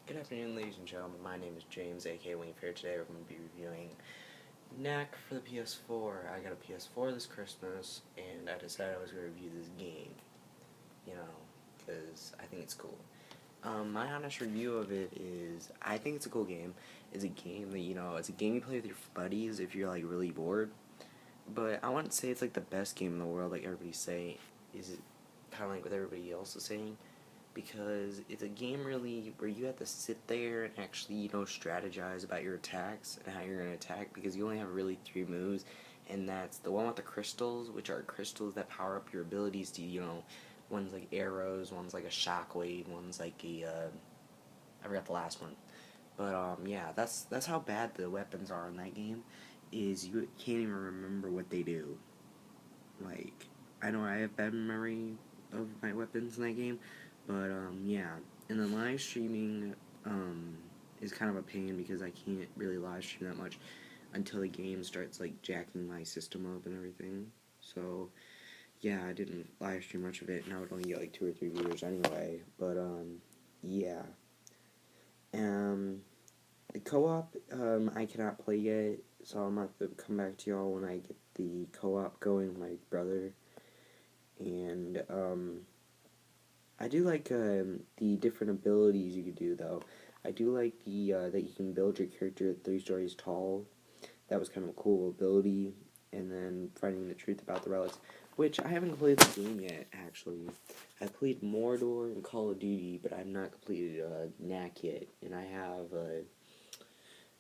Good afternoon, ladies and gentlemen. My name is James, aka Wingfair. Today we're going to be reviewing Knack for the PS4. I got a PS4 this Christmas, and I decided I was going to review this game, because I think it's cool. My honest review of it is, I think it's a cool game. It's a game that, it's a game you play with your buddies if you're, really bored. But I wouldn't say it's, the best game in the world, like everybody's saying. Is it kind of like what everybody else is saying? Because it's a game really where you have to sit there and actually, strategize about your attacks and how you're going to attack, because you only have really 3 moves, and that's the one with the crystals, which are crystals that power up your abilities to, one's like arrows, one's like a shockwave, one's like I forgot the last one. But, yeah, that's how bad the weapons are in that game, is you can't even remember what they do. I know I have bad memory of my weapons in that game, but, yeah. And then live streaming, is kind of a pain because I can't really live stream that much until the game starts, jacking my system up and everything. So, yeah, I didn't live stream much of it, and I would only get, 2 or 3 viewers anyway. But, yeah. The co-op, I cannot play yet, so I'm going to have to come back to y'all when I get the co-op going with my brother. And, I do like the different abilities you could do, though. I do like the that you can build your character 3 stories tall. That was kind of a cool ability. And then finding the truth about the relics, which I haven't played the game yet, actually. I've played Mordor and Call of Duty, but I've not completed Knack yet. And I have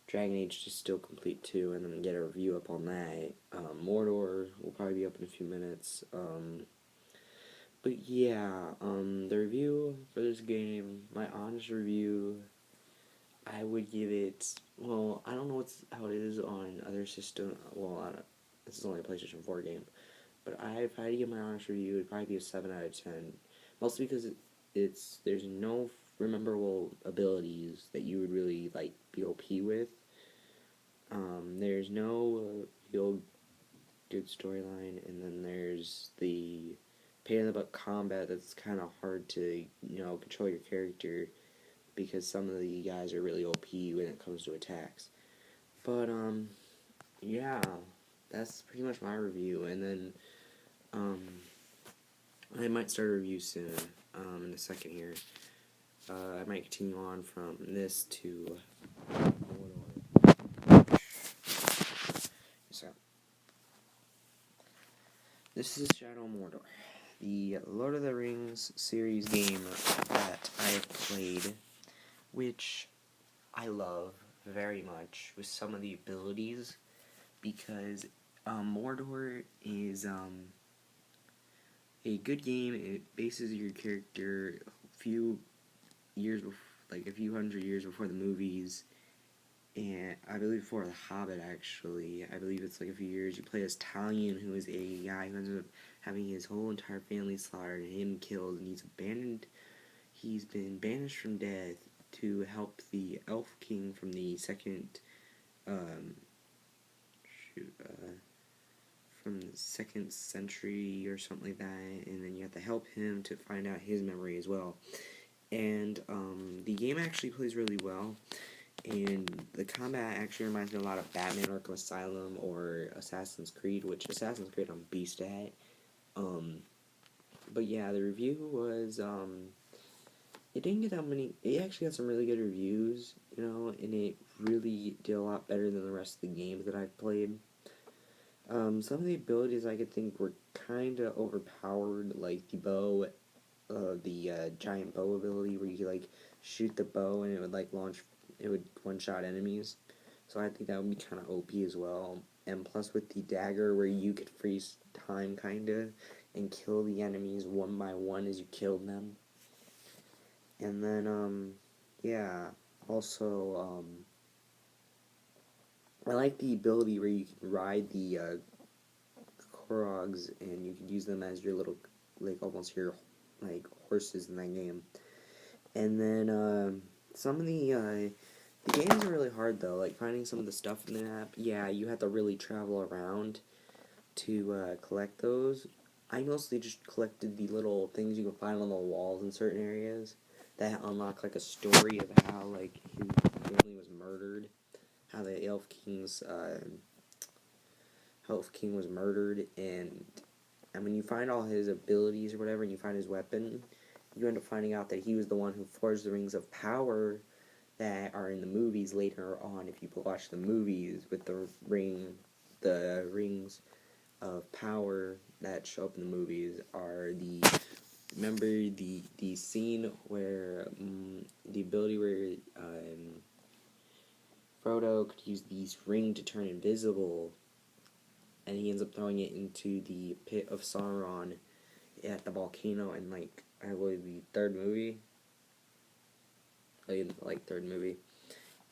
Dragon Age to still complete too, and then get a review up on that. Mordor will probably be up in a few minutes. But yeah, the review for this game, my honest review, I would give it, well, I don't know how it is on other systems. Well, this is only a PlayStation 4 game, but if I had to give my honest review, it'd probably be a 7 out of 10. Mostly because there's no rememberable abilities that you would really, be OP with. There's no real good storyline, and then there's the pain in the butt combat that's kind of hard to, control your character, because some of the guys are really OP when it comes to attacks. But, yeah, that's pretty much my review, and then, I might start a review soon, in a second here. I might continue on from this to so, this is Shadow Mordor, the Lord of the Rings series game that I have played, which I love very much with some of the abilities, because Mordor is a good game. It bases your character a few years before, a few hundred years before the movies, and I believe before The Hobbit, actually. I believe it's a few years. You play as Talion, who is a guy who ends up having his whole entire family slaughtered and him killed, and he's abandoned. He's been banished from death to help the Elf King from the from the 2nd century or something like that, and then you have to help him to find out his memory as well. And the game actually plays really well, and the combat actually reminds me a lot of Batman Arkham Asylum or Assassin's Creed, which Assassin's Creed I'm beast at. But yeah, the review was, it didn't get that many. It actually got some really good reviews, and it really did a lot better than the rest of the games that I've played. Some of the abilities I could think were kind of overpowered, like the bow, the giant bow ability, where you could, shoot the bow and it would, it would one-shot enemies. So I think that would be kind of OP as well. And plus with the dagger, where you could freeze time, kinda, and kill the enemies one by one as you killed them. And then, yeah, also, I like the ability where you can ride the Korogs, and you could use them as your little, almost your, horses in that game. And then, some of the games are really hard, though, finding some of the stuff in the map. Yeah, you have to really travel around to collect those. I mostly just collected the little things you can find on the walls in certain areas, that unlock like a story of how like his family was murdered, how the Elf King was murdered, and when you find all his abilities or whatever, and you find his weapon, you end up finding out that he was the one who forged the rings of power that are in the movies later on. If you watch the movies with the rings of power that show up in the movies are remember the scene where the ability where Frodo could use the ring to turn invisible, and he ends up throwing it into the pit of Sauron at the volcano in like I believe the third movie, third movie,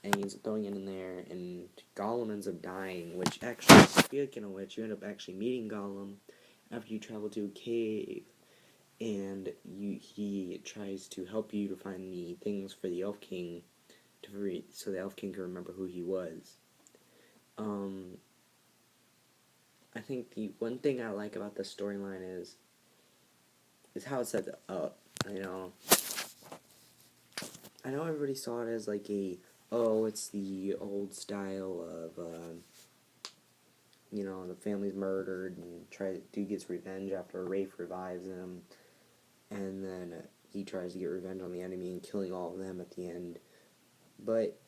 and he ends up throwing it in there, and Gollum ends up dying. Which actually, speaking of which, you end up actually meeting Gollum after you travel to a cave, and he tries to help you to find the things for the Elf King so the Elf King can remember who he was. I think the one thing I like about the storyline is how it's set up. I know everybody saw it as like it's the old style of the family's murdered and dude gets revenge after Rafe revives him, and then he tries to get revenge on the enemy and killing all of them at the end. But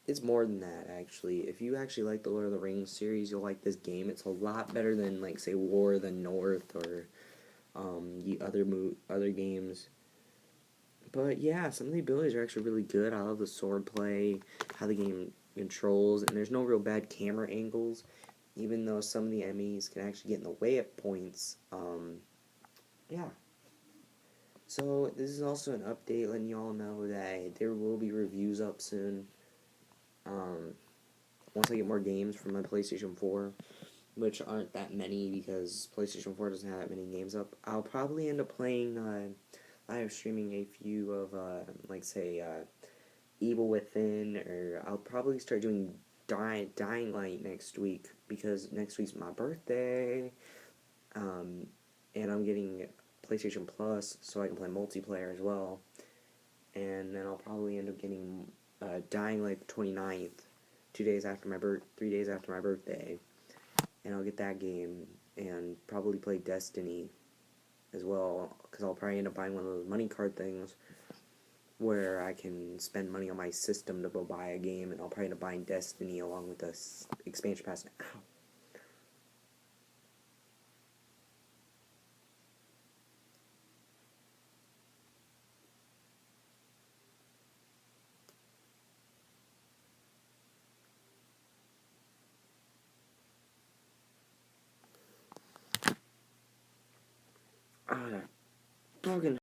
it's more than that, actually. If you actually like the Lord of the Rings series, you'll like this game. It's a lot better than, like, say, War of the North or the other games. But yeah, some of the abilities are actually really good. I love the sword play, how the game controls, and there's no real bad camera angles, even though some of the enemies can actually get in the way at points. Yeah. So this is also an update letting y'all know that there will be reviews up soon. Once I get more games from my PlayStation 4, which aren't that many because PlayStation 4 doesn't have that many games up, I'll probably end up playing, live streaming a few of, Evil Within, or I'll probably start doing Dying Light next week, because next week's my birthday, and I'm getting PlayStation Plus so I can play multiplayer as well, and then I'll probably end up getting Dying Light the 29th, 3 days after my birthday, and I'll get that game, and probably play Destiny as well, because I'll probably end up buying one of those money card things where I can spend money on my system to go buy a game, and I'll probably end up buying Destiny along with the expansion pass. Ow. Ah, that broken